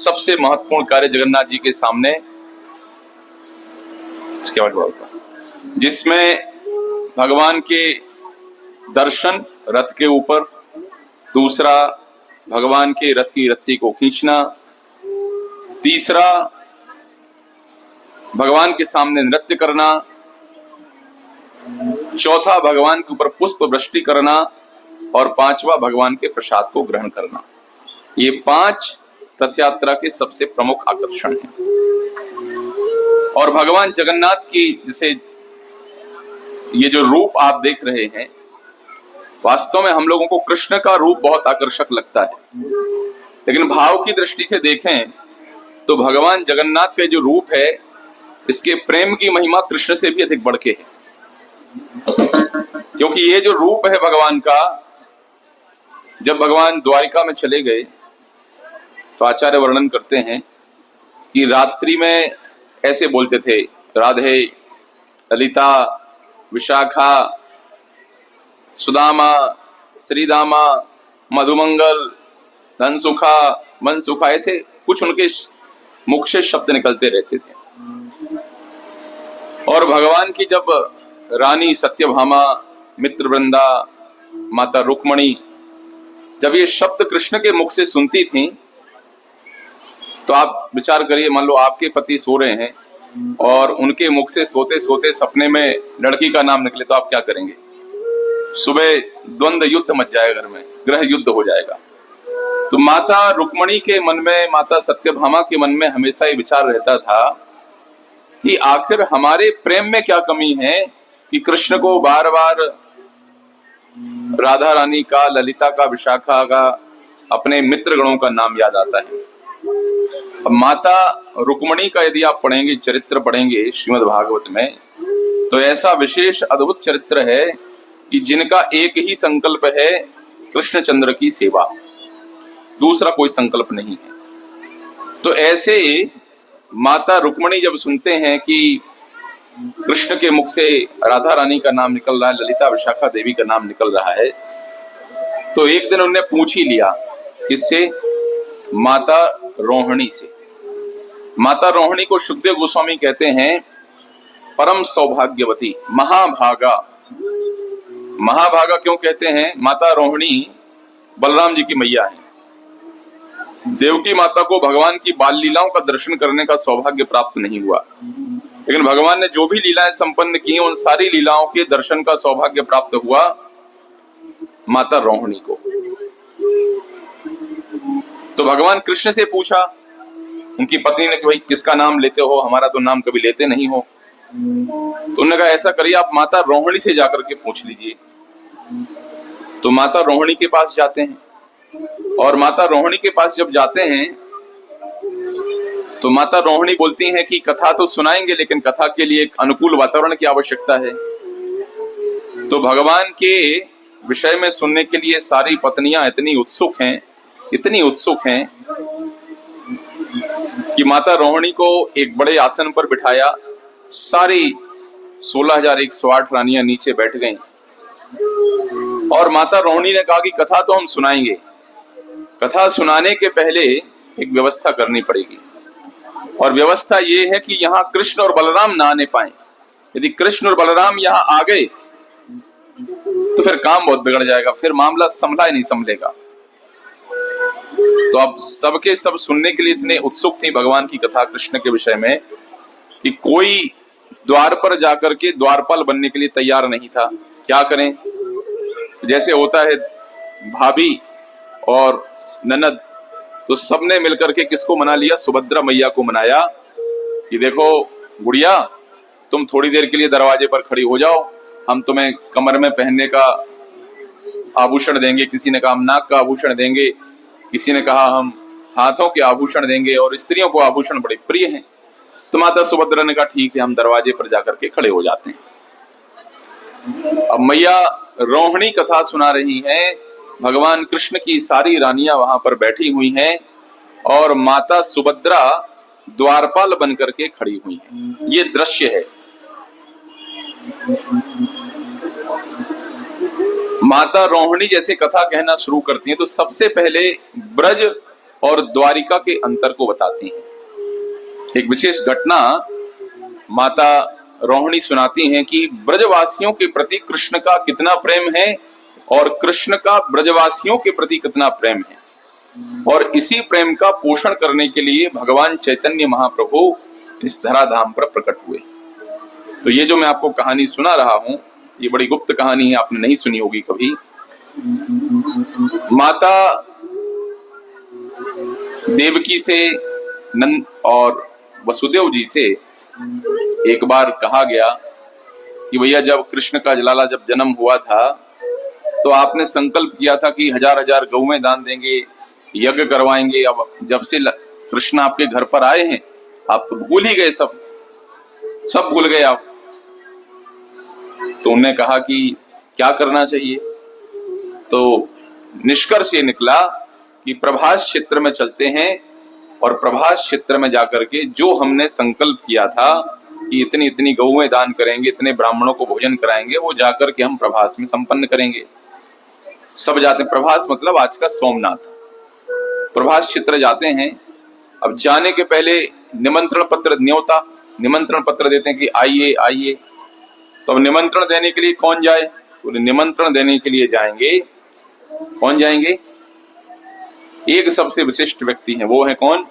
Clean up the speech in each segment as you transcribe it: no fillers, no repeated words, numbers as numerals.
सबसे महत्वपूर्ण कार्य जगन्नाथ जी के सामने, जिसमें भगवान के दर्शन रथ के ऊपर, दूसरा भगवान के रथ की रस्सी को खींचना, तीसरा भगवान के सामने नृत्य करना, चौथा भगवान के ऊपर पुष्प वृष्टि करना और पांचवा भगवान के प्रसाद को ग्रहण करना। ये 5 रथ यात्रा के सबसे प्रमुख आकर्षण हैं। और भगवान जगन्नाथ की जैसे ये जो रूप आप देख रहे हैं, वास्तव में हम लोगों को कृष्ण का रूप बहुत आकर्षक लगता है, लेकिन भाव की दृष्टि से देखें तो भगवान जगन्नाथ का जो रूप है, इसके प्रेम की महिमा कृष्ण से भी अधिक बढ़ के है। क्योंकि ये जो रूप है भगवान का, जब भगवान द्वारिका में चले गए तो आचार्य वर्णन करते हैं कि रात्रि में ऐसे बोलते थे, राधे, ललिता, विशाखा, सुदामा, श्रीदामा, मधुमंगल, धनसुखा, मनसुखा, ऐसे कुछ उनके मुख से शब्द निकलते रहते थे। और भगवान की जब रानी सत्यभामा, मित्रवृंदा, माता रुक्मणी जब ये शब्द कृष्ण के मुख से सुनती थीं, तो आप विचार करिए, मान लो आपके पति सो रहे हैं और उनके मुख से सोते सोते सपने में लड़की का नाम निकले, तो आप क्या करेंगे? सुबह द्वंद्व युद्ध मच जाएगा, घर में गृह युद्ध हो जाएगा। तो माता रुक्मणी के मन में, माता सत्यभामा के मन में हमेशा ये विचार रहता था कि आखिर हमारे प्रेम में क्या कमी है कि कृष्ण को बार बार राधा रानी का, ललिता का, विशाखा का, अपने मित्र गणों का नाम याद आता है। अब माता रुक्मणी का यदि आप पढ़ेंगे, चरित्र पढ़ेंगे श्रीमद् भागवत में, तो ऐसा विशेष अद्भुत चरित्र है कि जिनका एक ही संकल्प है, कृष्णचंद्र की सेवा, दूसरा कोई संकल्प नहीं है। तो ऐसे माता रुक्मणी जब सुनते हैं कि कृष्ण के मुख से राधा रानी का नाम निकल रहा है, ललिता विशाखा देवी का नाम निकल रहा है, तो एक दिन उन्होंने पूछ ही लिया, किससे? माता रोहिणी से। माता रोहिणी को सुखदेव गोस्वामी कहते हैं परम सौभाग्यवती, महाभागा। महाभागा क्यों कहते हैं? माता रोहिणी बलराम जी की मैया है। देवकी माता को भगवान की बाल लीलाओं का दर्शन करने का सौभाग्य प्राप्त नहीं हुआ, लेकिन भगवान ने जो भी लीलाएं संपन्न की, उन सारी लीलाओं के दर्शन का सौभाग्य प्राप्त हुआ माता रोहिणी को। तो भगवान कृष्ण से पूछा उनकी पत्नी ने कि भाई किसका नाम लेते हो, हमारा तो नाम कभी लेते नहीं हो। तो उन्होंने कहा ऐसा करिए, आप माता रोहिणी से जाकर के पूछ लीजिए। तो माता रोहिणी के पास जाते हैं, और माता रोहिणी के पास जब जाते हैं तो माता रोहिणी बोलती हैं कि कथा तो सुनाएंगे, लेकिन कथा के लिए एक अनुकूल वातावरण की आवश्यकता है। तो भगवान के विषय में सुनने के लिए सारी पत्नियां इतनी उत्सुक हैं कि माता रोहिणी को एक बड़े आसन पर बिठाया। सारी 16,108 रानियां नीचे बैठ गईं और माता रोहिणी ने कहा कि कथा तो हम सुनाएंगे, कथा सुनाने के पहले एक व्यवस्था करनी पड़ेगी, और व्यवस्था ये है कि यहाँ कृष्ण और बलराम ना आने पाए। यदि कृष्ण और बलराम यहाँ आ गए तो फिर काम बहुत बिगड़ जाएगा, फिर मामला संभला ही नहीं संभलेगा। तो अब सबके सब सुनने के लिए इतने उत्सुक थी भगवान की कथा कृष्ण के विषय में कि कोई द्वार पर जाकर के द्वारपाल बनने के लिए तैयार नहीं था। क्या करें? जैसे होता है भाभी और ननद, तो सबने मिलकर के किसको मना लिया? सुभद्रा मैया को मनाया कि देखो गुड़िया, तुम थोड़ी देर के लिए दरवाजे पर खड़ी हो जाओ, हम तुम्हें कमर में पहनने का आभूषण देंगे। किसी ने कहा हम नाक का आभूषण देंगे, किसी ने कहा हम हाथों के आभूषण देंगे, और स्त्रियों को आभूषण बड़े प्रिय हैं। तो माता सुभद्रा ने कहा ठीक है, हम दरवाजे पर जाकर के खड़े हो जाते हैं। अब मैया रोहिणी कथा सुना रही हैं, भगवान कृष्ण की सारी रानियां वहां पर बैठी हुई हैं और माता सुभद्रा द्वारपाल बनकर के खड़ी हुई हैं। ये दृश्य है। माता रोहिणी जैसे कथा कहना शुरू करती हैं तो सबसे पहले ब्रज और द्वारिका के अंतर को बताती हैं। एक विशेष घटना माता रोहिणी सुनाती हैं कि ब्रजवासियों के प्रति कृष्ण का कितना प्रेम है और कृष्ण का ब्रजवासियों के प्रति कितना प्रेम है, और इसी प्रेम का पोषण करने के लिए भगवान चैतन्य महाप्रभु इस धराधाम पर प्रकट हुए। तो ये जो मैं आपको कहानी सुना रहा हूं, ये बड़ी गुप्त कहानी है, आपने नहीं सुनी होगी कभी। माता देवकी से नंद और वसुदेव जी से एक बार कहा गया कि भैया जब कृष्ण का जलाला जब जन्म हुआ था तो आपने संकल्प किया था कि 1000 गौएं दान देंगे, यज्ञ करवाएंगे। अब जब से कृष्ण आपके घर पर आए हैं आप तो भूल ही गए, सब भूल गए आप। तो उन्होंने कहा कि क्या करना चाहिए, तो निष्कर्ष ये निकला कि प्रभास क्षेत्र में चलते हैं और प्रभास क्षेत्र में जाकर के जो हमने संकल्प किया था कि इतनी इतनी गौएं दान करेंगे, इतने ब्राह्मणों को भोजन कराएंगे, वो जाकर के हम प्रभास में संपन्न करेंगे। सब जाते हैं, प्रभास मतलब आज का सोमनाथ, प्रभास क्षेत्र जाते हैं। अब जाने के पहले निमंत्रण पत्र, न्योता निमंत्रण पत्र देते हैं कि आइए आइए। तो अब निमंत्रण देने के लिए कौन जाए, तो निमंत्रण देने के लिए जाएंगे, कौन जाएंगे, एक सबसे विशिष्ट व्यक्ति हैं, वो है कौन,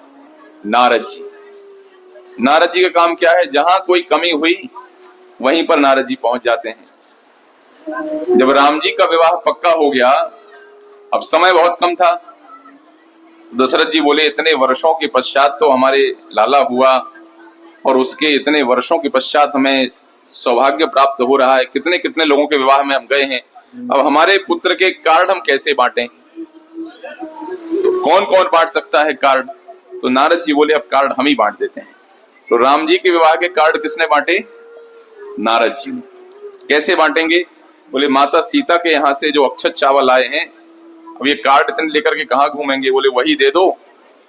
नारद जी। नारद जी का काम क्या है, जहां कोई कमी हुई वहीं पर नारद जी पहुंच जाते हैं। जब राम जी का विवाह पक्का हो गया, अब समय बहुत कम था, दशरथ जी बोले इतने वर्षों के पश्चात तो हमारे लाला हुआ और उसके इतने वर्षों के पश्चात हमें सौभाग्य प्राप्त हो रहा है, कितने कितने लोगों के विवाह में हम गए हैं, अब हमारे पुत्र के कार्ड हम कैसे बांटें, तो कौन कौन बांट सकता है कार्ड। तो नारद जी बोले अब कार्ड हम ही बांट देते हैं। तो राम जी के विवाह के कार्ड किसने बांटे, नारद जी ने। कैसे बांटेंगे, बोले माता सीता के यहाँ से जो अक्षत चावल आए हैं, अब ये कार्ड इतने लेकर के कहाँ घूमेंगे, बोले वही दे दो।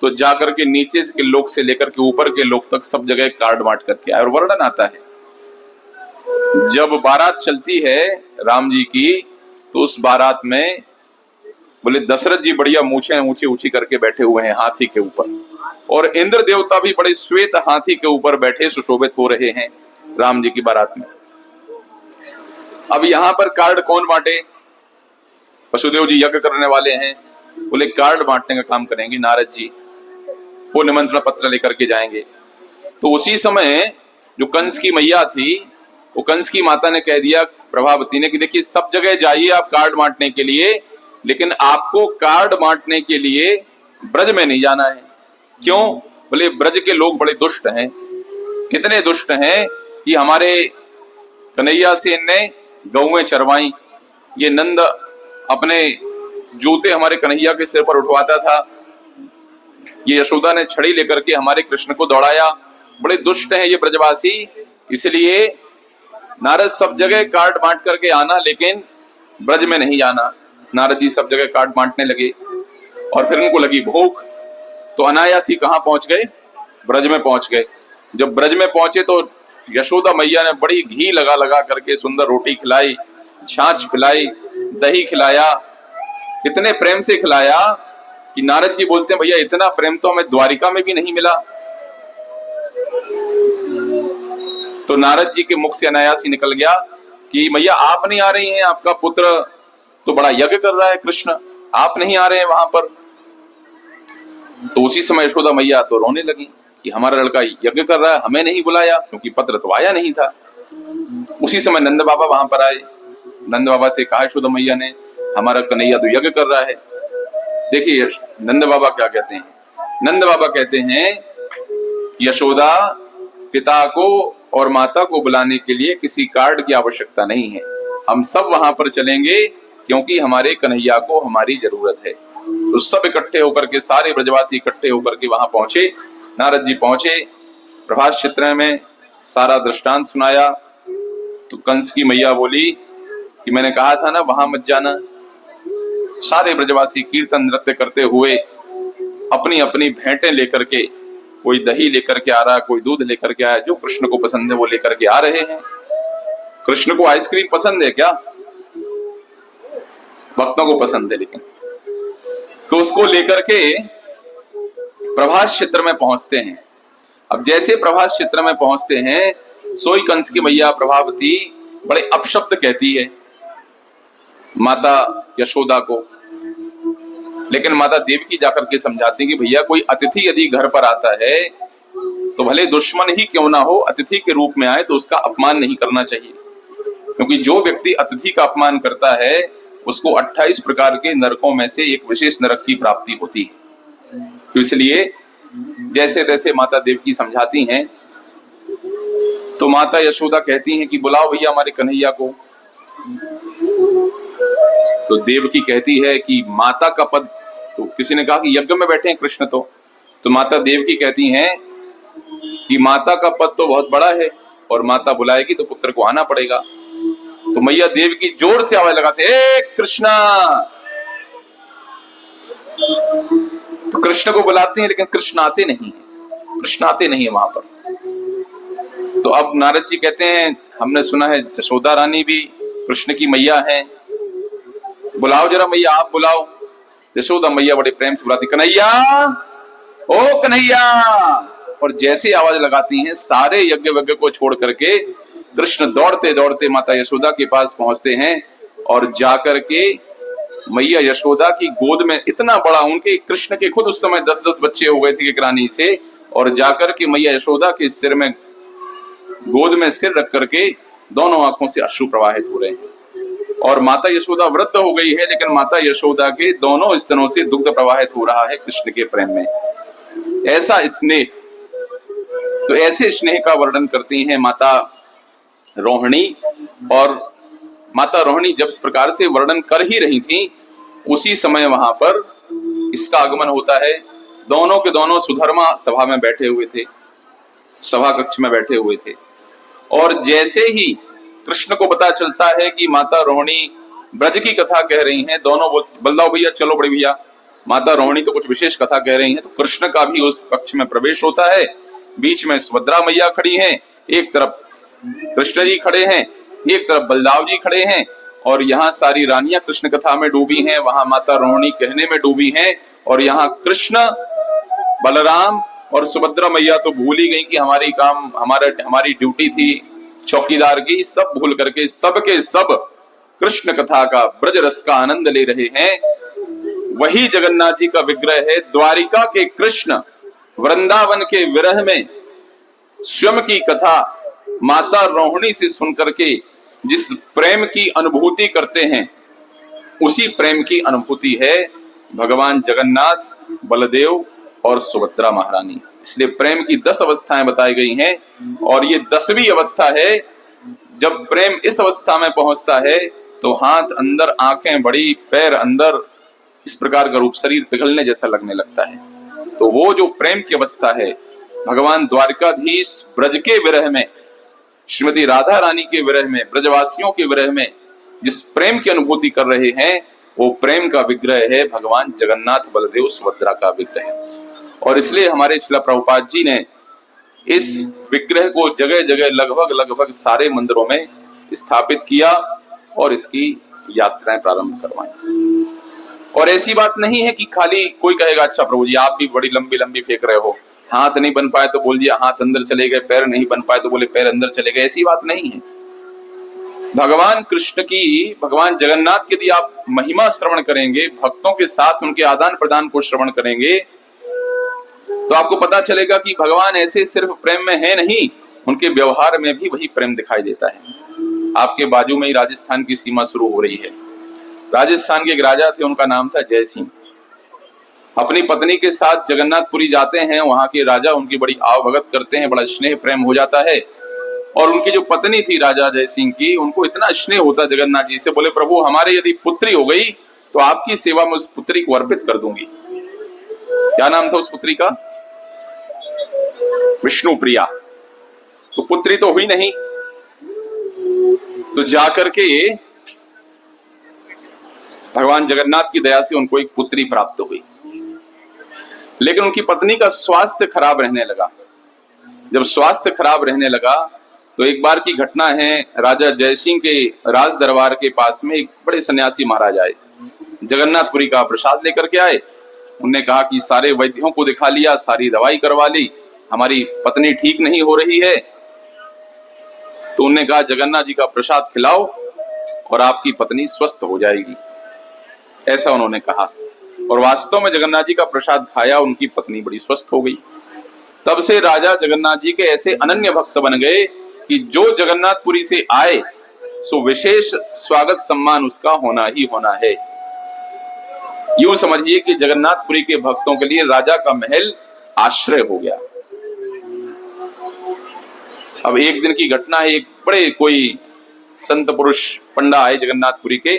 तो जाकर के नीचे के लोग से लेकर के ऊपर के लोग तक सब जगह कार्ड बांट करके आए। और वर्णन आता है जब बारात चलती है राम जी की, तो उस बारात में बोले दशरथ जी बढ़िया मूछें ऊंची ऊंची करके बैठे हुए हैं हाथी के ऊपर, और इंद्र देवता भी बड़े श्वेत हाथी के ऊपर बैठे सुशोभित हो रहे हैं राम जी की बारात में। अब यहाँ पर कार्ड कौन बांटे, वसुदेव जी यज्ञ करने वाले हैं, बोले कार्ड बांटने का काम करेंगे नारद जी, वो निमंत्रण पत्र लेकर के जाएंगे। तो उसी समय जो कंस की मैया थी, वो कंस की माता ने कह दिया प्रभावती ने कि देखिए सब जगह जाइए आप कार्ड बांटने के लिए, लेकिन आपको कार्ड बांटने के लिए ब्रज में नहीं जाना है। क्यों, बोले ब्रज के लोग बड़े दुष्ट हैं, इतने दुष्ट हैं कि हमारे कन्हैया से ने गौएं चरवाई, ये नंद अपने जूते हमारे कन्हैया के सिर पर उठवाता था, ये यशोदा ने छड़ी लेकर के हमारे कृष्ण को दौड़ाया, बड़े दुष्ट हैं ये ब्रजवासी। इसलिए नारद सब जगह कार्ड बांट करके आना, लेकिन ब्रज में नहीं जाना। नारद जी सब जगह कार्ड बांटने लगे और फिर उनको लगी भूख, तो अनायासी कहाँ पहुंच गए, ब्रज में पहुंच गए। जब ब्रज में पहुंचे तो यशोदा मैया ने बड़ी घी लगा लगा करके सुंदर रोटी खिलाई, छाछ पिलाई, दही खिलाया, इतने प्रेम से खिलाया कि नारद जी बोलते हैं भैया इतना प्रेम तो हमें द्वारिका में भी नहीं मिला। तो नारद जी के मुख से अनायासी निकल गया कि मैया आप नहीं आ रही हैं, आपका पुत्र तो बड़ा यज्ञ कर रहा है कृष्ण, आप नहीं आ रहे हैं वहां पर। तो उसी समय यशोदा मैया तो रोने लगी कि हमारा लड़का यज्ञ कर रहा है, हमें नहीं बुलाया, क्योंकि पत्र तो आया नहीं था। उसी समय नंद बाबा वहां पर आए, नंद बाबा से कहा यशोदा मैया ने हमारा कन्हैया तो यज्ञ कर रहा है। देखिए नंद बाबा क्या कहते हैं, नंद बाबा कहते हैं यशोदा पिता को और माता को बुलाने के लिए किसी कार्ड की आवश्यकता नहीं है, हम सब वहां पर चलेंगे क्योंकि हमारे कन्हैया को हमारी जरूरत है। तो सब इकट्ठे होकर के, सारे ब्रजवासी इकट्ठे होकर के वहां पहुंचे। नारद जी पहुंचे, प्रभास क्षेत्र में सारा दृष्टांत सुनाया। तो कंस की मैया बोली कि मैंने कहा था ना वहां मत जाना। सारे ब्रजवासी कीर्तन नृत्य करते हुए अपनी अपनी भेंटें लेकर के, कोई दही लेकर के आ रहा, कोई दूध लेकर के आया, जो कृष्ण को पसंद है वो लेकर के आ रहे हैं। कृष्ण को आइसक्रीम पसंद है क्या, भक्तों को पसंद है, लेकिन तो उसको लेकर के प्रभास क्षेत्र में पहुंचते हैं। अब जैसे प्रभास क्षेत्र में पहुंचते हैं, सोई कंस की मैया प्रभावती बड़े अपशब्द कहती है माता यशोदा को, लेकिन माता देवकी जाकर के समझाती है कि भैया कोई अतिथि यदि घर पर आता है तो भले दुश्मन ही क्यों ना हो, अतिथि के रूप में आए तो उसका अपमान नहीं करना चाहिए, क्योंकि जो व्यक्ति अतिथि का अपमान करता है उसको 28 प्रकार के नरकों में से एक विशेष नरक की प्राप्ति होती है। तो इसलिए जैसे तैसे माता देवकी समझाती हैं, तो माता यशोदा कहती हैं कि बुलाओ भैया हमारे कन्हैया को। तो देवकी कहती है कि माता का पद, तो किसी ने कहा कि यज्ञ में बैठे हैं कृष्ण, तो माता देवकी कहती हैं कि माता का पद तो बहुत बड़ा है और माता बुलाएगी तो पुत्र को आना पड़ेगा। तो मैया देवकी जोर से आवाज लगाते, ए कृष्णा। तो कृष्ण को बुलाते हैं लेकिन कृष्ण आते नहीं, कृष्ण आते नहीं है वहां पर। तो अब नारद जी कहते हैं हमने सुना है यशोदा रानी भी कृष्ण की मैया है, बुलाओ जरा मैया, आप बुलाओ। यशोदा मैया बड़े प्रेम से बुलाती, कन्हैया, ओ कन्हैया। और जैसे आवाज लगाती हैं सारे यज्ञ वज्ञ को छोड़ करके कृष्ण दौड़ते दौड़ते माता यशोदा के पास पहुंचते हैं और जाकर के मैया यशोदा की गोद में, इतना बड़ा उनके कृष्ण के खुद उस समय 10-10 बच्चे हो गए थे एक रानी से, और जाकर के मैया यशोदा के सिर में, गोद में सिर रख करके दोनों आंखों से अश्रु प्रवाहित हो रहे हैं। और माता यशोदा वृद्ध हो गई है लेकिन माता यशोदा के दोनों स्तनों से दुग्ध प्रवाहित हो रहा है कृष्ण के प्रेम में। ऐसा स्नेह, तो ऐसे स्नेह का वर्णन करती हैं माता रोहिणी। और माता रोहिणी जब इस प्रकार से वर्णन कर ही रही थी, उसी समय वहां पर इसका आगमन होता है। दोनों के दोनों सुधर्मा सभा में बैठे हुए थे, सभा कक्ष में बैठे हुए थे। और जैसे ही कृष्ण को पता चलता है कि माता रोहिणी ब्रज की कथा कह रही हैं, दोनों बलदाओ भैया, चलो बड़े भैया, माता रोहिणी तो कुछ विशेष कथा कह रही हैं। तो कृष्ण का भी उस कक्ष में प्रवेश होता है। बीच में सुभद्रा मैया खड़ी हैं, एक तरफ कृष्ण जी खड़े हैं, एक तरफ बलदाव जी खड़े हैं, और यहाँ सारी रानियां कृष्ण कथा में डूबी हैं, वहां माता रोहिणी कहने में डूबी हैं। और यहाँ कृष्ण, बलराम और सुभद्रा मैया तो भूल ही गई कि हमारी ड्यूटी थी चौकीदार की, सब भूल करके सबके सब कृष्ण कथा का, ब्रज रस का आनंद ले रहे हैं। वही जगन्नाथ जी का विग्रह है। द्वारिका के कृष्ण वृंदावन के विरह में स्वयं की कथा माता रोहिणी से सुनकर के जिस प्रेम की अनुभूति करते हैं, उसी प्रेम की अनुभूति है भगवान जगन्नाथ, बलदेव और सुभद्रा महारानी। इसलिए प्रेम की 10 अवस्थाएं बताई गई हैं, और ये 10वीं अवस्था है। जब प्रेम इस अवस्था में पहुंचता है तो हाथ अंदर, आंखें बड़ी, पैर अंदर, इस प्रकार का रूप शरीर पिघलने जैसा लगने लगता है। तो वो जो प्रेम की अवस्था है, भगवान द्वारिकाधीश ब्रज के विरह में, श्रीमती राधा रानी के विरह में, ब्रजवासियों के विरह में जिस प्रेम की अनुभूति कर रहे हैं, वो प्रेम का विग्रह है भगवान जगन्नाथ, बलदेव, सुभद्रा का विग्रह। और इसलिए हमारे शिला प्रभुपाद जी ने इस विग्रह को जगह जगह लगभग सारे मंदिरों में स्थापित किया और इसकी यात्राएं प्रारंभ करवाई। और ऐसी बात नहीं है कि खाली कोई कहेगा अच्छा प्रभु जी आप भी बड़ी लंबी लंबी फेंक रहे हो, हाथ नहीं बन पाए तो बोल दिया हाथ अंदर चले गए, पैर नहीं बन पाए तो बोले पैर अंदर चले गए, ऐसी बात नहीं है। भगवान कृष्ण की, भगवान जगन्नाथ की यदि आप महिमा श्रवण करेंगे, भक्तों के साथ उनके आदान प्रदान को श्रवण करेंगे, तो आपको पता चलेगा कि भगवान ऐसे सिर्फ प्रेम में है नहीं, उनके व्यवहार में भी वही प्रेम दिखाई देता है। आपके बाजू में ही राजस्थान की सीमा शुरू हो रही है। राजस्थान के एक राजा थे, उनका नाम था जय सिंह। अपनी पत्नी के साथ जगन्नाथपुरी जाते हैं, वहां के राजा उनकी बड़ी आवभगत करते हैं, बड़ा स्नेह प्रेम हो जाता है। और उनकी जो पत्नी थी राजा जय सिंह की, उनको इतना स्नेह होता जगन्नाथ जी से, बोले प्रभु हमारे यदि पुत्री हो गई तो आपकी सेवा में उस पुत्री को अर्पित कर दूंगी। क्या नाम था उस पुत्री का? विष्णु प्रिया। तो पुत्री तो हुई नहीं, तो जाकर के भगवान जगन्नाथ की दया से उनको एक पुत्री प्राप्त हुई। लेकिन उनकी पत्नी का स्वास्थ्य खराब रहने लगा। जब स्वास्थ्य खराब रहने लगा तो एक बार की घटना है, राजा जयसिंह के राज दरबार के पास में एक बड़े सन्यासी महाराज आए, जगन्नाथपुरी का प्रसाद लेकर के आए उनने कहा कि सारे वैद्यों को दिखा लिया, सारी दवाई करवा ली, हमारी पत्नी ठीक नहीं हो रही है। तो उन्होंने कहा जगन्नाथ जी का प्रसाद खिलाओ और आपकी पत्नी स्वस्थ हो जाएगी, ऐसा उन्होंने कहा। और वास्तव में जगन्नाथ जी का प्रसाद खाया, उनकी पत्नी बड़ी स्वस्थ हो गई। तब से राजा जगन्नाथ जी के ऐसे अनन्य भक्त बन गए कि जो जगन्नाथपुरी से आए सो विशेष स्वागत सम्मान उसका होना ही होना है। यूं समझिए कि जगन्नाथपुरी के भक्तों के लिए राजा का महल आश्रय हो गया। अब एक दिन की घटना है, एक बड़े कोई संत पुरुष पंडा आए जगन्नाथपुरी के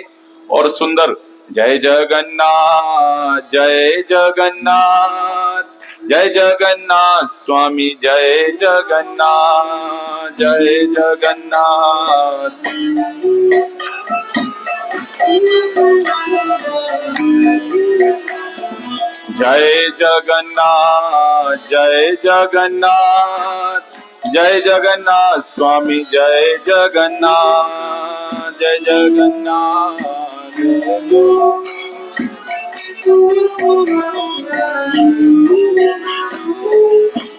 और सुंदर जय जगन्नाथ जय जगन्नाथ जय जगन्नाथ स्वामी जय जगन्नाथ जय जगन्नाथ। जय जगन्नाथ जय जगन्नाथ जय जगन्नाथ स्वामी जय जगन्नाथ जय जगन्नाथ।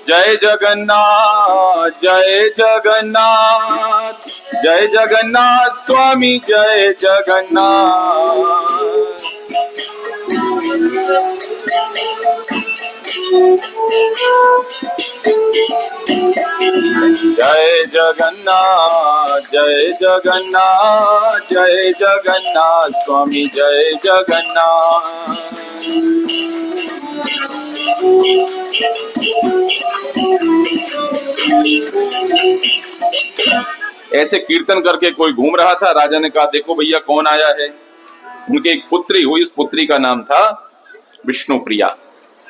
जय जगन्नाथ जय जगन्नाथ जय जगन्नाथ स्वामी जय जगन्नाथ। जय जगन्नाथ जय जगन्नाथ जय जगन्नाथ स्वामी जय जगन्नाथ। ऐसे कीर्तन करके कोई घूम रहा था। राजा ने कहा देखो भैया कौन आया है। उनके एक पुत्री हुई, इस पुत्री का नाम था विष्णुप्रिया।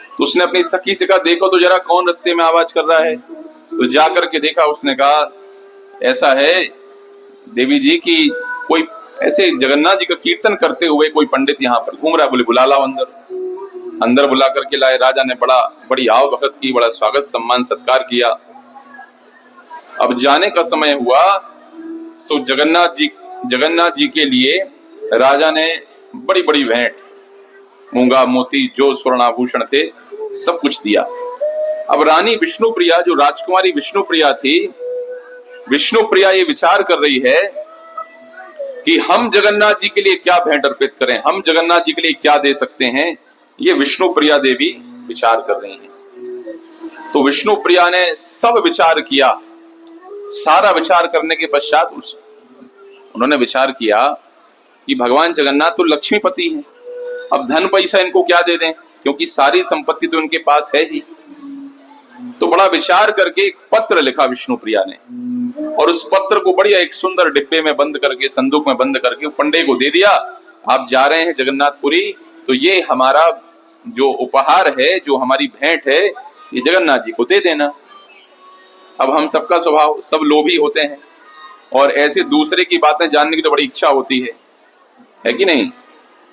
तो उसने अपनी सखी से कहा देखो तो जरा कौन रास्ते में आवाज कर रहा है। तो जाकर के देखा, उसने कहा ऐसा है देवी जी की कोई ऐसे जगन्नाथ जी का कीर्तन करते हुए कोई पंडित यहाँ पर घूम रहा है। बोले बुला लाओ अंदर। अंदर बुला करके लाए। राजा ने बड़ी आव भगत की, बड़ा स्वागत सम्मान सत्कार किया। अब जाने का समय हुआ सो जगन्नाथ जी के लिए राजा ने बड़ी बड़ी भेंट, मूंगा मोती जो स्वर्णाभूषण थे सब कुछ दिया। अब रानी विष्णुप्रिया, जो राजकुमारी विष्णुप्रिया थी, विष्णुप्रिया ये विचार कर रही है कि हम जगन्नाथ जी के लिए क्या भेंट अर्पित करें, हम जगन्नाथ जी के लिए क्या दे सकते हैं। ये विष्णुप्रिया देवी विचार कर रही हैं। तो विष्णुप्रिया ने सब विचार किया। सारा विचार करने के पश्चात उन्होंने विचार किया कि भगवान जगन्नाथ तो लक्ष्मीपति हैं, अब धन पैसा इनको क्या दे दें, क्योंकि सारी संपत्ति तो इनके पास है ही। तो बड़ा विचार करके एक पत्र लिखा विष्णुप्रिया ने, और उस पत्र को बढ़िया एक सुंदर डिब्बे में बंद करके, संदूक में बंद करके पंडे को दे दिया। आप जा रहे हैं जगन्नाथपुरी, तो ये हमारा जो उपहार है, जो हमारी भेंट है, ये जगन्नाथ जी को दे देना। अब हम सबका स्वभाव, सब लोभी होते हैं और ऐसे दूसरे की बातें जानने की तो बड़ी इच्छा होती है कि नहीं।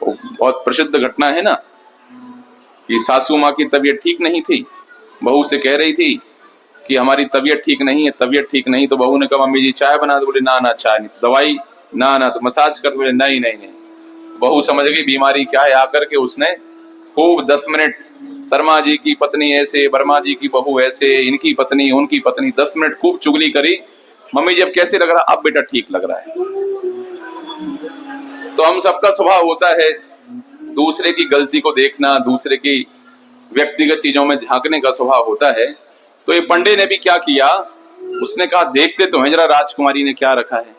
बहुत प्रसिद्ध घटना है ना कि सासू माँ की तबीयत ठीक नहीं थी, बहू से कह रही थी कि हमारी तबीयत ठीक नहीं है, तबीयत ठीक नहीं। तो बहू ने कहा मम्मी जी चाय बना दो। बोले ना ना चाय नहीं। तो दवाई ना ना। तो मसाज कर। बोले नहीं नहीं नहीं। बहू समझ गई बीमारी क्या है। आकर के उसने खूब 10 मिनट शर्मा जी की पत्नी ऐसे, वर्मा जी की बहू ऐसे, इनकी पत्नी उनकी पत्नी, 10 मिनट खूब चुगली करी। मम्मी जी अब कैसे लग रहा? अब बेटा ठीक लग रहा है। तो हम सबका स्वभाव होता है दूसरे की गलती को देखना, दूसरे की व्यक्तिगत चीजों में झांकने का स्वभाव होता है। तो ये पंडे ने भी क्या किया, उसने कहा देखते तो हैं जरा राजकुमारी ने क्या रखा है।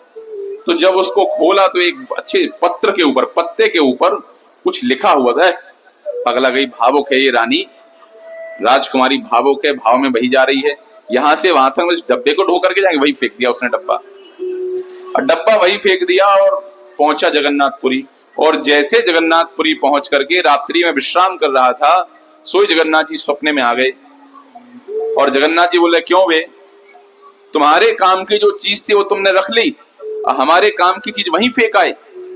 तो जब उसको खोला तो एक अच्छे पत्र के ऊपर, पत्ते के ऊपर कुछ लिखा हुआ था। पगला गई, भावुक है ये रानी, राजकुमारी भावुक है, भाव में बही जा रही है। यहां से वहां तक डब्बे को ढो करके जाएंगे, वही फेंक दिया उसने डब्बा, और डब्बा वही फेंक दिया और पहुंचा जगन्नाथपुरी। और जैसे जगन्नाथपुरी पहुंच करके रात्रि में विश्राम कर रहा था, सोई जगन्नाथ जी सपने में आ गए। और जगन्नाथ जी बोले क्यों बे, तुम्हारे काम की जो चीज थी वो तुमने रख ली, हमारे काम की चीज वहीं फेंक आए।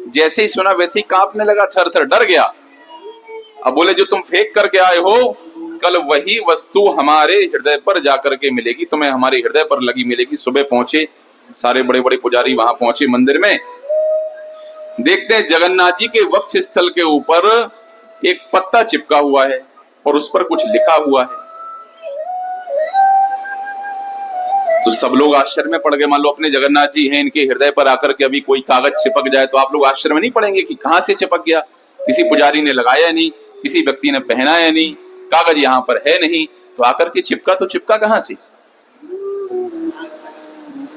जैसे ही सुना वैसे ही कांपने लगा, थर थर डर गया। अब बोले जो तुम फेंक करके आए हो, कल वही वस्तु हमारे हृदय पर जाकर के मिलेगी, तुम्हें हमारे हृदय पर लगी मिलेगी। सुबह पहुंचे, सारे बड़े बड़े पुजारी वहां पहुंचे मंदिर में। देखते हैं जगन्नाथ जी के वक्ष स्थल के ऊपर एक पत्ता चिपका हुआ है। और उस पर कुछ लिखा हुआ है। तो सब लोग आश्चर्य में पड़ गए। मान लो अपने जगन्नाथ जी हैं, इनके हृदय पर आकर के अभी कोई कागज चिपक जाए तो आप लोग आश्चर्य में नहीं पड़ेंगे कि कहां से चिपक गया? किसी पुजारी ने लगाया नहीं, किसी व्यक्ति ने पहनाया नहीं, कागज यहां पर है नहीं, तो आकर के चिपका तो चिपका कहां से?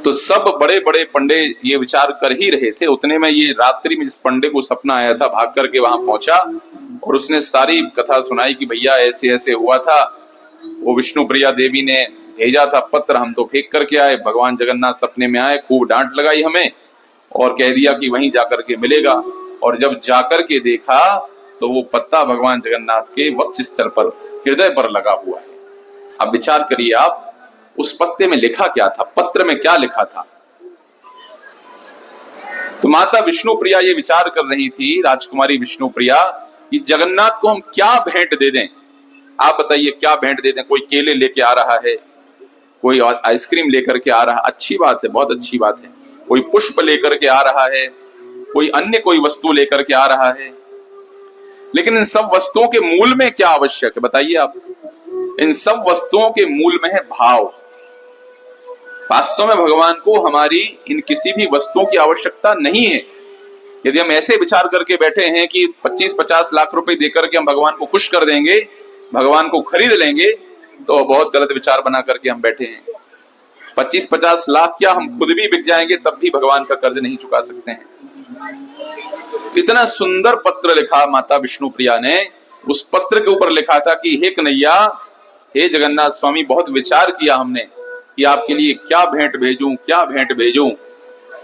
तो सब बड़े बड़े पंडे ये विचार कर ही रहे थे। उतने में ये रात्रि में जिस पंडे को सपना आया था भाग करके वहां पहुंचा और उसने सारी कथा सुनाई कि भैया ऐसे ऐसे हुआ था, वो विष्णु प्रिया देवी ने भेजा था पत्र, हम तो फेंक करके आए, भगवान जगन्नाथ सपने में आए, खूब डांट लगाई हमें और कह दिया कि वहीं जाकर के मिलेगा। और जब जाकर के देखा तो वो पत्ता भगवान जगन्नाथ के वक्षस्थल पर, हृदय पर लगा हुआ है। अब विचार करिए आप, उस पत्ते में लिखा क्या था, पत्र में क्या लिखा था? तो माता विष्णु प्रिया ये विचार कर रही थी, राजकुमारी विष्णु प्रिया, कि जगन्नाथ को हम क्या भेंट दे दें। आप बताइए क्या भेंट दे दें? कोई केले लेके आ रहा है, कोई आइसक्रीम लेकर के आ रहा है, अच्छी बात है, बहुत अच्छी बात है। कोई पुष्प लेकर के आ रहा है, कोई अन्य कोई वस्तु लेकर के आ रहा है, लेकिन इन सब वस्तुओं के मूल में क्या आवश्यक है बताइए आप? इन सब वस्तुओं के मूल में है भाव। वास्तव में भगवान को हमारी इन किसी भी वस्तुओं की आवश्यकता नहीं है। यदि हम ऐसे विचार करके बैठे हैं कि 25-50 लाख रुपए देकर के हम भगवान को खुश कर देंगे, भगवान को खरीद लेंगे, तो बहुत गलत विचार बना करके हम बैठे हैं। 25-50 लाख क्या, हम खुद भी बिक जाएंगे तब भी भगवान का कर्ज नहीं चुका सकते हैं। इतना सुंदर पत्र लिखा माता विष्णु प्रिया ने। उस पत्र के ऊपर लिखा था कि हे कन्हैया, हे जगन्नाथ स्वामी, बहुत विचार किया हमने कि आपके लिए क्या भेंट भेजूं, क्या भेंट भेजूं,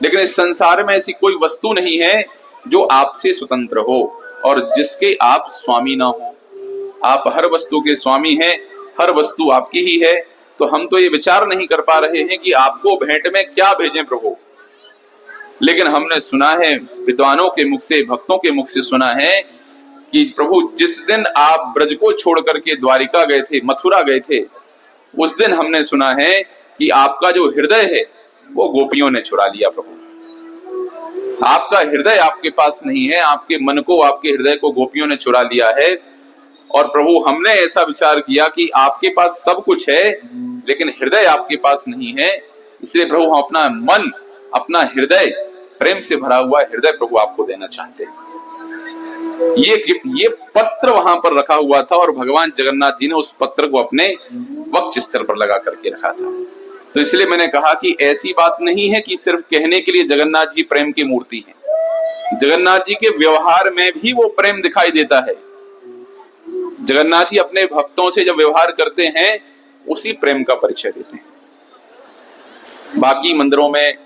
लेकिन इस संसार में ऐसी कोई वस्तु नहीं है जो आपसे स्वतंत्र हो और जिसके आप स्वामी ना हो। आप हर वस्तु के स्वामी हैं, हर वस्तु आपकी ही है। तो हम तो ये विचार नहीं कर पा रहे हैं कि आपको भेंट में क्या भेजें प्रभु। लेकिन हमने सुना है, विद्वानों के मुख से, भक्तों के मुख से सुना है कि प्रभु जिस दिन आप ब्रज को छोड़ करके द्वारिका गए थे, मथुरा गए थे, उस दिन हमने सुना है कि आपका जो हृदय है वो गोपियों ने चुरा लिया। प्रभु आपका हृदय आपके पास नहीं है, आपके मन को, आपके हृदय को गोपियों ने चुरा लिया है। और प्रभु हमने ऐसा विचार किया कि आपके पास सब कुछ है लेकिन हृदय आपके पास नहीं है, इसलिए प्रभु हम अपना मन, अपना हृदय, प्रेम से भरा हुआ हृदय प्रभु आपको देना चाहते हैं। ये पत्र वहां पर रखा हुआ था और भगवान जगन्नाथ जी ने उस पत्र को अपने वक्षस्थल पर लगा करके रखा था। तो इसलिए मैंने कहा कि ऐसी बात नहीं है कि सिर्फ कहने के लिए जगन्नाथ जी प्रेम की मूर्ति हैं। जगन्नाथ जी के व्यवहार में भी वो प्रेम दिखाई देता है। जगन्नाथ जी अपने भक्तों से जब व्यवहार करते हैं उसी प्रेम का परिचय देते हैं। बाकी मंदिरों में,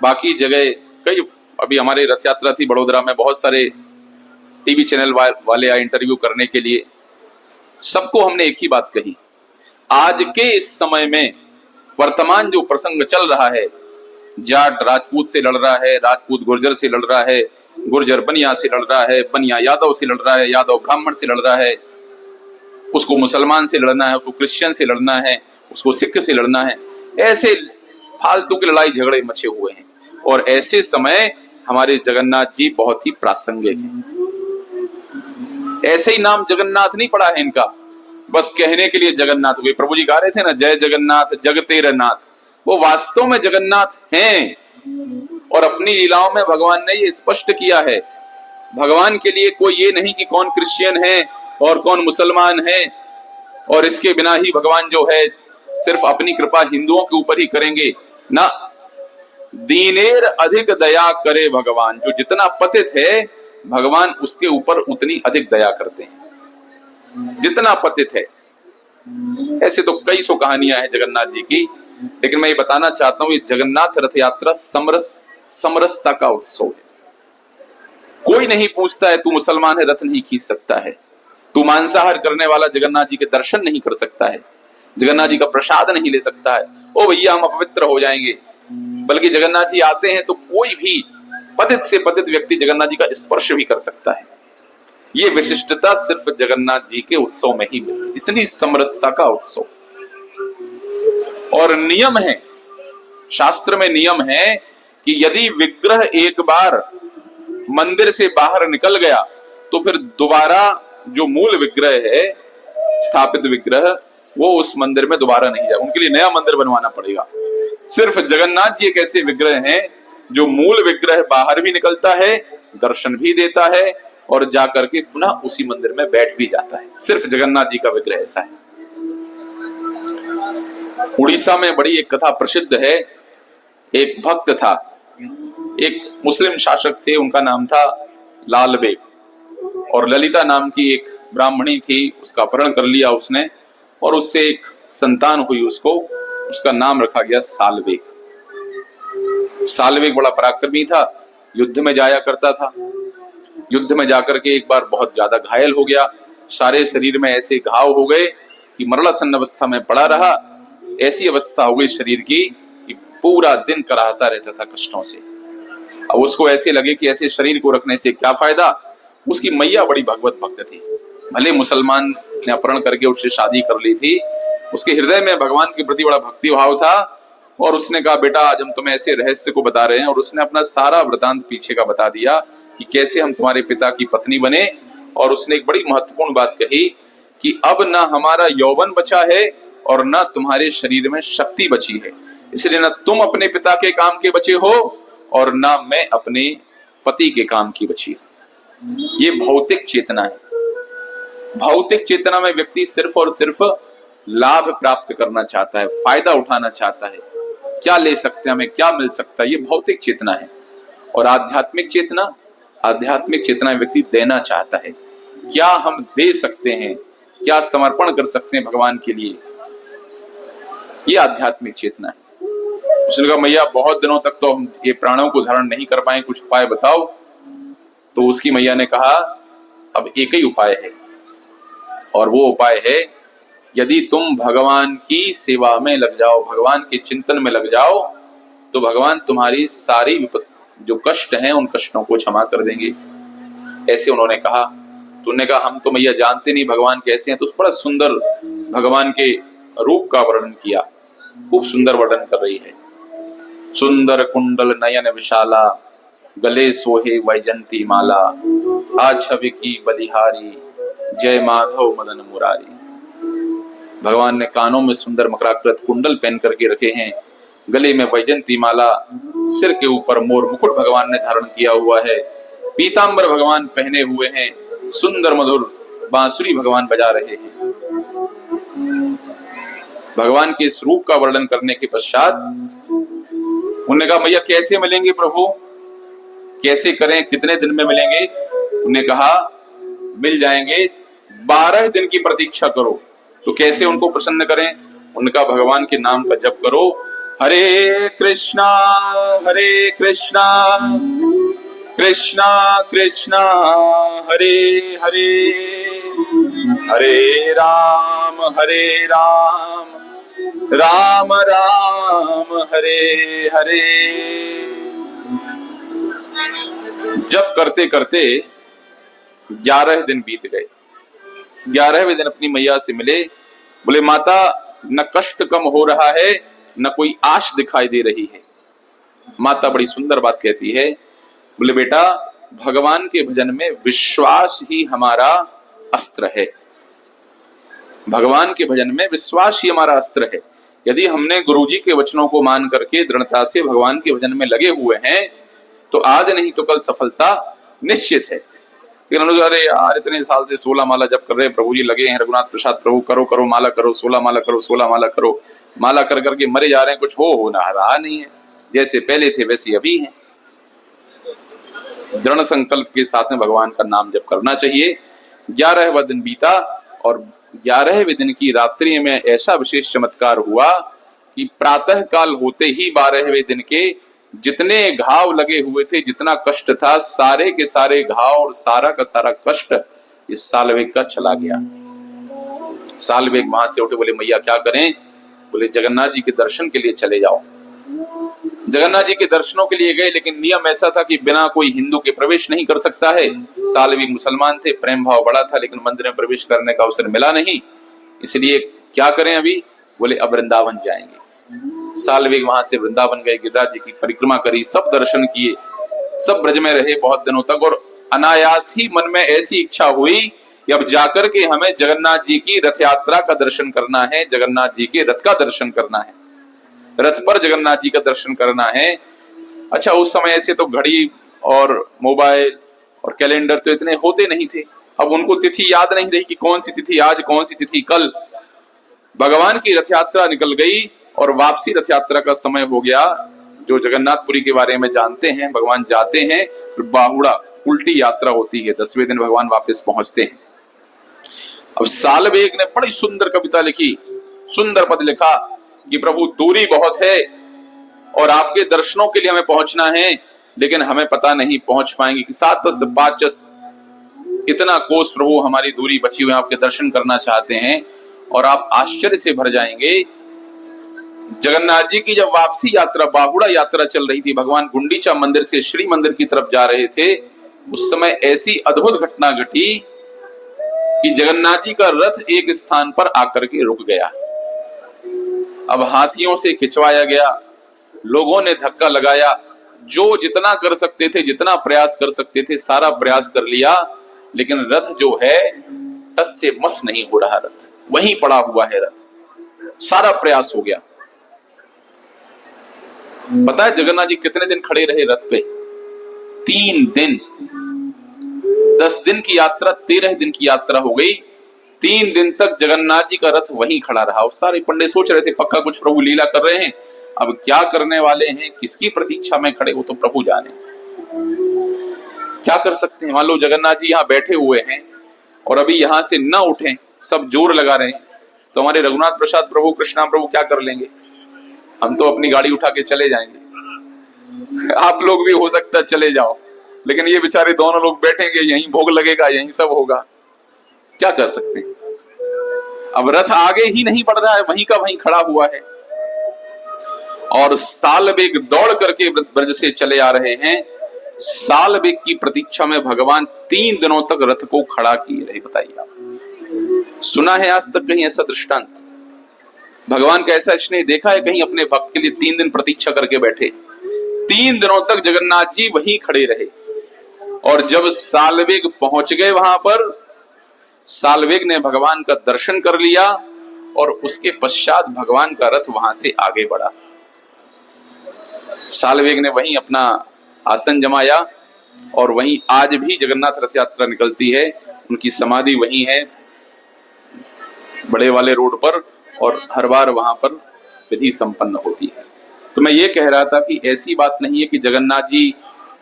बाकी जगह, कई, अभी हमारे रथ यात्रा थी बड़ोदरा में, बहुत सारे टीवी चैनल वाले आए इंटरव्यू करने के लिए। सबको हमने एक ही बात कही, आज के इस समय में वर्तमान जो प्रसंग चल रहा है, जाट राजपूत से लड़ रहा है, राजपूत गुर्जर से लड़ रहा है, गुर्जर बनिया से लड़ रहा है, बनिया यादव से लड़ रहा है, यादव ब्राह्मण से लड़ रहा है, उसको मुसलमान से लड़ना है, उसको क्रिश्चियन से लड़ना है, उसको सिख से लड़ना है, ऐसे फालतू की लड़ाई झगड़े मचे हुए हैं। और ऐसे समय हमारे जगन्नाथ जी बहुत ही प्रासंगिक हैं। ऐसे ही नाम जगन्नाथ नहीं पड़ा है इनका, बस कहने के लिए जगन्नाथ हुए। प्रभु जी गा रहे थे ना, जय जगन्नाथ जग तेरे नाथ, वो वास्तव में जगन्नाथ हैं। और अपनी लीलाओं में भगवान ने ये स्पष्ट किया है, भगवान के लिए कोई ये नहीं कि कौन क्रिश्चियन है और कौन मुसलमान है, और इसके बिना ही भगवान जो है सिर्फ अपनी कृपा हिंदुओं के ऊपर ही करेंगे ना। दीनेर अधिक दया करे भगवान, जो जितना पतित है भगवान उसके ऊपर उतनी अधिक दया करते हैं जितना पतित है। ऐसे तो कई सौ कहानियां हैं जगन्नाथ जी की, लेकिन मैं ये बताना चाहता हूं, ये जगन्नाथ रथ यात्रा समरसता का उत्सव है। कोई नहीं पूछता है तू मुसलमान है रथ नहीं खींच सकता है, तू मांसाहार करने वाला जगन्नाथ जी के दर्शन नहीं कर सकता है, जगन्नाथ जी का प्रसाद नहीं ले सकता है, ओ भैया हम अपवित्र हो जाएंगे। बल्कि जगन्नाथ जी आते हैं तो कोई भी पतित से पतित व्यक्ति जगन्नाथ जी का स्पर्श भी कर सकता है। ये विशिष्टता सिर्फ जगन्नाथ जी के उत्सव में ही मिलती, इतनी समरसता का उत्सव। और नियम है, शास्त्र में नियम है कि यदि विग्रह एक बार मंदिर से बाहर निकल गया तो फिर दोबारा जो मूल विग्रह है स्थापित विग्रह वो उस मंदिर में दोबारा नहीं जाए, उनके लिए नया मंदिर बनवाना पड़ेगा। सिर्फ जगन्नाथ जी एक ऐसे विग्रह हैं जो मूल विग्रह बाहर भी निकलता है, दर्शन भी देता है और जाकर के पुनः उसी मंदिर में बैठ भी जाता है। सिर्फ जगन्नाथ जी का विग्रह ऐसा है। उड़ीसा में बड़ी एक कथा प्रसिद्ध है। एक भक्त था, एक मुस्लिम शासक थे, उनका नाम था लाल बेग, और ललिता नाम की एक ब्राह्मणी थी, उसका अपहरण कर लिया उसने और उससे एक संतान हुई उसको, उसका नाम रखा गया सालवेग। सालवेग बड़ा पराक्रमी था, युद्ध में जाया करता था। युद्ध में जाकर के एक बार बहुत ज्यादा घायल हो गया, सारे शरीर में ऐसे घाव हो गए कि मरणासन अवस्था में पड़ा रहा। ऐसी अवस्था हो गई शरीर की कि पूरा दिन कराहता रहता था कष्टों से। अब उसको ऐसे लगे कि ऐसे शरीर को रखने से क्या फायदा। उसकी मैया बड़ी भगवत भक्त थी, भले मुसलमान ने अपहरण करके उससे शादी कर ली थी, उसके हृदय में भगवान के प्रति बड़ा भक्ति भाव था। और उसने कहा, बेटा आज हम तुम्हें ऐसे रहस्य को बता रहे हैं, और उसने अपना सारा वृतांत पीछे का बता दिया कि कैसे हम तुम्हारे पिता की पत्नी बने। और उसने एक बड़ी महत्वपूर्ण बात कही कि अब ना हमारा यौवन बचा है और ना तुम्हारे शरीर में शक्ति बची है, इसलिए ना तुम अपने पिता के काम के बचे हो और ना मैं अपने पति के काम की बची हूं। ये भौतिक चेतना है। भौतिक चेतना में व्यक्ति सिर्फ और सिर्फ लाभ प्राप्त करना चाहता है, फायदा उठाना चाहता है, क्या ले सकते हैं हमें, क्या मिल सकता है, ये भौतिक चेतना है। और आध्यात्मिक चेतना, आध्यात्मिक चेतना व्यक्ति देना चाहता है, क्या हम दे सकते हैं, क्या समर्पण कर सकते हैं भगवान के लिए, ये आध्यात्मिक चेतना है। उसने कहा, मैया बहुत दिनों तक तो हम ये प्राणों को धारण नहीं कर पाए, कुछ उपाय बताओ। तो उसकी मैया ने कहा, अब एक ही उपाय है, और वो उपाय है यदि तुम भगवान की सेवा में लग जाओ, भगवान के चिंतन में लग जाओ, तो भगवान तुम्हारी सारी जो कष्ट हैं उन कष्टों को क्षमा कर देंगे। ऐसे उन्होंने कहा। तो उन्होंने कहा, हम तो मैया जानते नहीं भगवान कैसे हैं। तो उस बड़ा सुंदर भगवान के रूप का वर्णन किया, खूब सुंदर वर्णन कर रही है। सुंदर कुंडल नयन विशाला, गले सोहे वैजंती माला, आज छवि की बलिहारी, जय माधव मदन मुरारी। भगवान ने कानों में सुंदर मकराकृत कुंडल पहन करके रखे हैं, गले में वैजंती माला, सिर के ऊपर मोर मुकुट भगवान ने धारण किया हुआ है, पीतांबर भगवान पहने हुए हैं, सुंदर मधुर बांसुरी भगवान बजा रहे हैं। भगवान के इस रूप का वर्णन करने के पश्चात उन्होंने कहा, मैया कैसे मिलेंगे प्रभु, कैसे करें, कितने दिन में मिलेंगे। उन्होंने कहा, मिल जाएंगे, 12 दिन की प्रतीक्षा करो। तो कैसे उनको प्रसन्न करें। उनका भगवान के नाम का जप करो, हरे कृष्णा कृष्णा कृष्णा हरे हरे, हरे राम राम राम हरे हरे। जप करते करते 11 दिन बीत गए। 11वें दिन अपनी मैया से मिले, बोले, माता न कष्ट कम हो रहा है, न कोई आश दिखाई दे रही है। माता बड़ी सुंदर बात कहती है, बोले, बेटा भगवान के भजन में विश्वास ही हमारा अस्त्र है। भगवान के भजन में विश्वास ही हमारा अस्त्र है। यदि हमने गुरुजी के वचनों को मान करके दृढ़ता से भगवान के भजन में लगे हुए हैं, तो आज नहीं तो कल सफलता निश्चित है। लेकिन अनुज, अरे यार इतने साल से 16 माला जप कर रहे हैं, प्रभु जी लगे हैं, रघुनाथ प्रसाद प्रभु करो करो माला करो, 16 माला करो, 16 माला करो, माला कर करके मरे जा रहे हैं, कुछ हो ना रहा नहीं है, जैसे पहले थे वैसे अभी हैं। दृढ़ संकल्प के साथ में भगवान का नाम जप करना चाहिए। 11वां दिन बीता और 11वें दिन की रात्रि में ऐसा विशेष चमत्कार हुआ कि प्रातः काल होते ही 12वें दिन के जितने घाव लगे हुए थे, जितना कष्ट था, सारे के सारे घाव और सारा का सारा कष्ट इस सालवेग का चला गया। सालवेग वहां से उठे, बोले, मैया क्या करें। बोले, जगन्नाथ जी के दर्शन के लिए चले जाओ। जगन्नाथ जी के दर्शनों के लिए गए, लेकिन नियम ऐसा था कि बिना कोई हिंदू के प्रवेश नहीं कर सकता है। सालवेग मुसलमान थे, प्रेम भाव बड़ा था, लेकिन मंदिर में प्रवेश करने का अवसर मिला नहीं। इसलिए क्या करें अभी। बोले, अब वृंदावन जाएंगे। सालवेग वहां से वृंदावन गए, गिरिराज जी की परिक्रमा करी, सब दर्शन किए, सब ब्रज में रहे बहुत दिनों तक। और अनायास ही मन में ऐसी इच्छा हुई कि अब जाकर के हमें जगन्नाथ जी की रथ यात्रा का दर्शन करना है, जगन्नाथ जी के रथ का दर्शन करना है, रथ पर जगन्नाथ जी का दर्शन करना है। अच्छा, उस समय ऐसे तो घड़ी और मोबाइल और कैलेंडर तो इतने होते नहीं थे। अब उनको तिथि याद नहीं रही कि कौन सी तिथि आज, कौन सी तिथि कल। भगवान की रथ यात्रा निकल गई और वापसी रथ यात्रा का समय हो गया। जो जगन्नाथपुरी के बारे में जानते हैं, भगवान जाते हैं, फिर बाहुड़ा उल्टी यात्रा होती है, 10वें दिन भगवान वापस पहुंचते हैं। अब सालवेग ने बड़ी सुंदर कविता लिखी, सुंदर पद लिखा कि प्रभु दूरी बहुत है और आपके दर्शनों के लिए हमें पहुंचना है, लेकिन हमें पता नहीं पहुंच पाएंगे कि 7 5 इतना कोस प्रभु हमारी दूरी बची हुई, आपके दर्शन करना चाहते हैं। और आप आश्चर्य से भर जाएंगे, जगन्नाथ जी की जब वापसी यात्रा, बाहुड़ा यात्रा चल रही थी, भगवान गुंडीचा मंदिर से श्री मंदिर की तरफ जा रहे थे, उस समय ऐसी अद्भुत घटना घटी कि जगन्नाथ जी का रथ एक स्थान पर आकर के रुक गया। अब हाथियों से खिंचवाया गया, लोगों ने धक्का लगाया, जो जितना कर सकते थे, जितना प्रयास कर सकते थे, सारा प्रयास कर लिया, लेकिन रथ जो है टस से मस नहीं हो रहा, रथ वहीं पड़ा हुआ है, रथ सारा प्रयास हो गया। पता है जगन्नाथ जी कितने दिन खड़े रहे रथ पे? 3 दिन। 10 दिन की यात्रा 13 दिन की यात्रा हो गई। 3 दिन तक जगन्नाथ जी का रथ वहीं खड़ा रहा। और सारे पंडित सोच रहे थे पक्का कुछ प्रभु लीला कर रहे हैं, अब क्या करने वाले हैं, किसकी प्रतीक्षा में खड़े, वो तो प्रभु जाने। क्या कर सकते हैं? मान लो जगन्नाथ जी यहाँ बैठे हुए हैं और अभी यहाँ से न उठें, सब जोर लगा रहे हैं, तो हमारे रघुनाथ प्रसाद प्रभु, कृष्णा प्रभु क्या कर लेंगे? हम तो अपनी गाड़ी उठा के चले जाएंगे। आप लोग भी हो सकता है चले जाओ, लेकिन ये बेचारे दोनों लोग बैठेंगे, यहीं भोग लगेगा, यहीं सब होगा। क्या कर सकते हैं? अब रथ आगे ही नहीं बढ़ रहा है, वहीं का वहीं खड़ा हुआ है। और सालवेग दौड़ करके ब्रज से चले आ रहे हैं। सालवेग की प्रतीक्षा में भगवान 3 दिनों तक रथ को खड़ा किए रहे। बताइए आप, सुना है आज तक कहीं ऐसा दृष्टांत? भगवान का ऐसा स्नेह देखा है कहीं? अपने भक्त के लिए 3 दिन प्रतीक्षा करके बैठे। 3 दिनों तक जगन्नाथ जी वहीं खड़े रहे। और जब सालवेग पहुंच गए वहां पर, सालवेग ने भगवान का दर्शन कर लिया और उसके पश्चात भगवान का रथ वहां से आगे बढ़ा। सालवेग ने वहीं अपना आसन जमाया और वहीं आज भी जगन्नाथ रथ यात्रा निकलती है। उनकी समाधि वहीं है, बड़े वाले रोड पर, और हर बार वहां पर विधि संपन्न होती है। तो मैं ये कह रहा था कि ऐसी बात नहीं है कि जगन्नाथ जी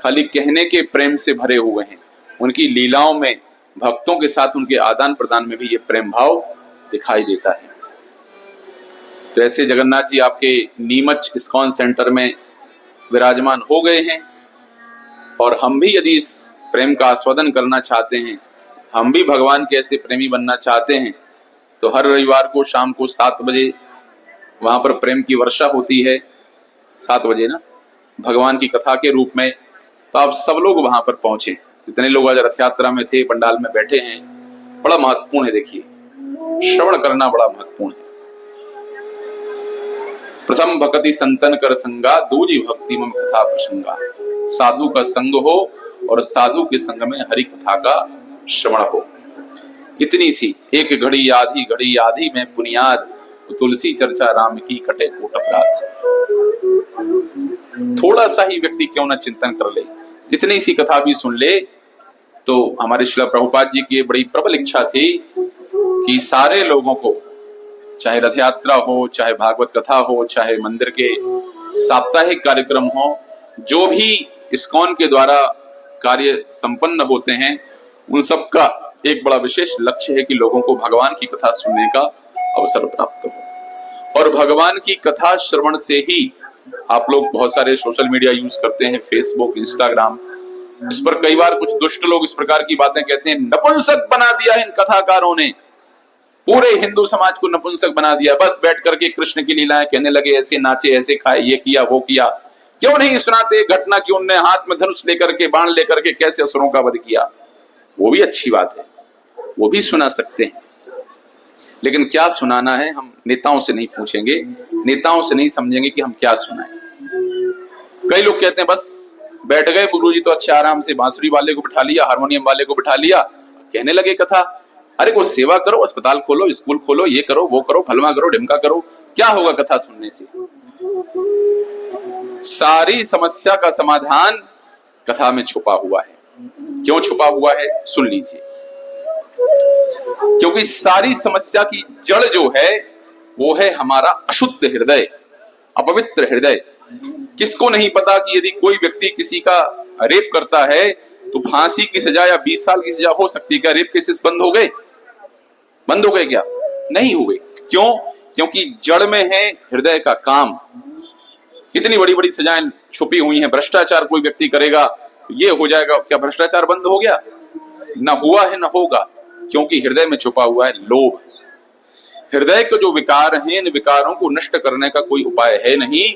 खाली कहने के प्रेम से भरे हुए हैं, उनकी लीलाओं में, भक्तों के साथ उनके आदान प्रदान में भी ये प्रेम भाव दिखाई देता है। तो ऐसे जगन्नाथ जी आपके नीमच इस्कॉन सेंटर में विराजमान हो गए हैं, और हम भी यदि इस प्रेम का आस्वादन करना चाहते हैं, हम भी भगवान के ऐसे प्रेमी बनना चाहते हैं, तो हर रविवार को शाम को 7 बजे वहां पर प्रेम की वर्षा होती है। 7 बजे ना, भगवान की कथा के रूप में। तो आप सब लोग वहां पर पहुंचे, जितने लोग आज रथ यात्रा में थे, पंडाल में बैठे हैं। बड़ा महत्वपूर्ण है, देखिए श्रवण करना बड़ा महत्वपूर्ण है। प्रथम भक्ति संतन कर संगा, दूजी भक्ति मम कथा प्रसंगा। साधु का संग हो और साधु के संग में हरि कथा का श्रवण हो। इतनी सी एक घड़ी आधी में बुनियाद, तुलसी चर्चा राम की कटे कोट अपराध। थोड़ा सा ही व्यक्ति क्यों ना चिंतन कर ले, इतनी सी कथा भी सुन ले। तो हमारे श्रील प्रभुपाद जी की बड़ी प्रबल इच्छा थी कि सारे लोगों को, चाहे रथ यात्रा हो, चाहे भागवत कथा हो, चाहे मंदिर के साप्ताहिक कार्यक्रम हो, जो भी इस्कॉन के द्वारा कार्य संपन्न होते हैं, उन सब का एक बड़ा विशेष लक्ष्य है कि लोगों को भगवान की कथा सुनने का अवसर प्राप्त हो। और भगवान की कथा श्रवण से ही, आप लोग बहुत सारे सोशल मीडिया यूज करते हैं, फेसबुक, इंस्टाग्राम, इस पर कई बार कुछ दुष्ट लोग इस प्रकार की बातें कहते हैं, नपुंसक बना दिया इन कथाकारों ने, पूरे हिंदू समाज को नपुंसक बना दिया। बस बैठ करके कृष्ण की लीलाएं कहने लगे, ऐसे नाचे, ऐसे खाए, ये किया वो किया। क्यों नहीं सुनाते घटना कि उनने हाथ में धनुष लेकर के, बाण लेकर के कैसे असुरों का वध किया? वो भी अच्छी बात है, वो भी सुना सकते हैं, लेकिन क्या सुनाना है हम नेताओं से नहीं पूछेंगे, नेताओं से नहीं समझेंगे कि हम क्या सुनाएं। कई लोग कहते हैं बस बैठ गए गुरुजी तो अच्छे आराम से, बांसुरी वाले को बिठा लिया, हारमोनियम वाले को बिठा लिया, कहने लगे कथा। अरे कोई सेवा करो, अस्पताल खोलो, स्कूल खोलो, ये करो, वो करो, फलवा करो, ढिमका करो, क्या होगा कथा सुनने से? सारी समस्या का समाधान कथा में छुपा हुआ है। क्यों छुपा हुआ है? सुन लीजिए। क्योंकि सारी समस्या की जड़ जो है वो है हमारा अशुद्ध हृदय, अपवित्र हृदय। किसको नहीं पता कि यदि कोई व्यक्ति किसी का रेप करता है तो फांसी की सजा या 20 साल की सजा हो सकती है। क्या रेप केसेस बंद हो गए? बंद हो गए क्या? नहीं हुए। क्यों? क्योंकि जड़ में है हृदय का काम। इतनी बड़ी बड़ी सजाएं छुपी हुई हैं। भ्रष्टाचार कोई व्यक्ति करेगा ये हो जाएगा, क्या भ्रष्टाचार बंद हो गया? ना हुआ है ना होगा, क्योंकि हृदय में छुपा हुआ है लोभ। हृदय के जो विकार हैं, इन विकारों को नष्ट करने का कोई उपाय है नहीं।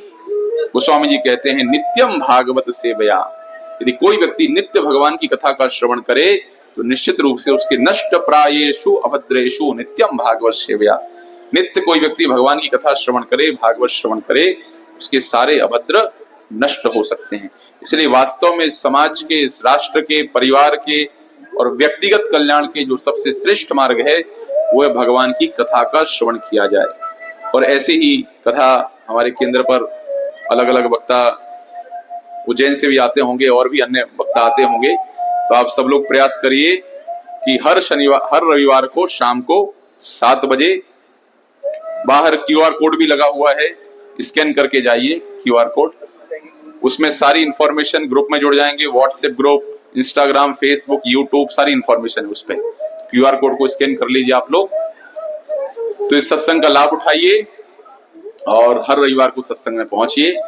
गोस्वामी जी कहते हैं नित्यम भागवत सेवया। यदि कोई व्यक्ति नित्य भगवान की कथा का श्रवण करे तो निश्चित रूप से उसके नष्ट प्रायेषु अभद्रेषु नित्यम भागवत सेवया। नित्य कोई व्यक्ति भगवान की कथा श्रवण करे, भागवत श्रवण करे, उसके सारे अभद्र नष्ट हो सकते हैं। इसलिए वास्तव में समाज के, इस राष्ट्र के, परिवार के और व्यक्तिगत कल्याण के जो सबसे श्रेष्ठ मार्ग है वो है भगवान की कथा का श्रवण किया जाए। और ऐसे ही कथा हमारे केंद्र पर अलग अलग वक्ता उज्जैन से भी आते होंगे और भी अन्य वक्ता आते होंगे। तो आप सब लोग प्रयास करिए कि हर रविवार को शाम को 7 बजे, बाहर QR कोड भी लगा हुआ है, स्कैन करके जाइए QR कोड। उसमें सारी इंफॉर्मेशन ग्रुप में जुड़ जाएंगे। WhatsApp group, Instagram, Facebook, YouTube, सारी इंफॉर्मेशन है उस पर। QR कोड को स्कैन कर लीजिए आप लोग। तो इस सत्संग का लाभ उठाइए और हर रविवार को सत्संग में पहुंचिए।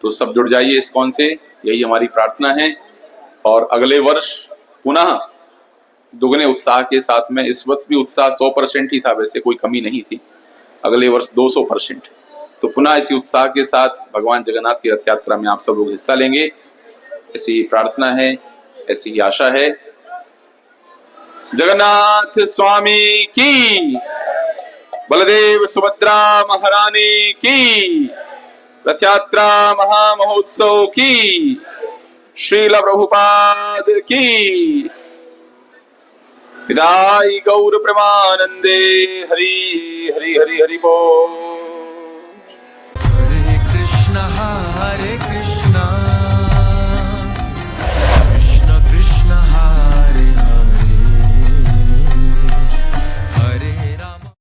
तो सब जुड़ जाइए इस्कॉन से, यही हमारी प्रार्थना है। और अगले वर्ष पुनः दुगने उत्साह के साथ में, इस वर्ष भी उत्साह 100% ही था, वैसे कोई कमी नहीं थी। अगले वर्ष 200%। तो पुनः इसी उत्साह के साथ भगवान जगन्नाथ की रथ यात्रा में आप सब लोग हिस्सा लेंगे, ऐसी ही प्रार्थना है, ऐसी ही आशा है। जगन्नाथ स्वामी की, बलदेव सुभद्रा महारानी की, रथ यात्रा महामहोत्सव की, श्रील प्रभुपाद की। विदाई गौर प्रेमानंदे। हरि हरि हरि हरि बोल। हरे कृष्ण